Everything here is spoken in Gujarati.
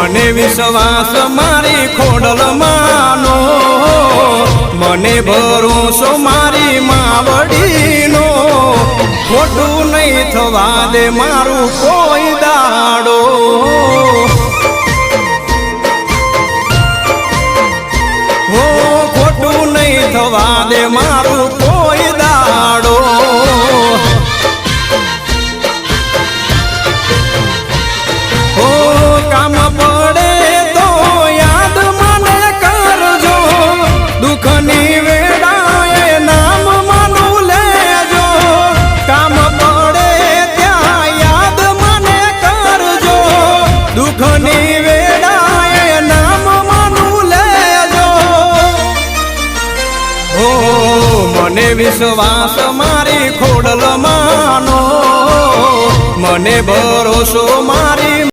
મને વિશ્વાસ મારી ખોડલ માનો, મને ભરોસો મારી માવડીનો, ખોટું નહીં થવા દે મારું કોઈ દાડો। હો ખોટું નહીં થવા દે મારું કોઈ દાડો। હો કામ પડે તો યાદ મને કરજો, દુઃખની વેળાએ નામ માનું લેજો। કામ પડે ત્યાં યાદ મને કરજો, દુઃખની વેળાએ નામ માનું લેજો। હો મને વિશ્વાસ મારી ખોડલ માનો, મને ભરોસો મારી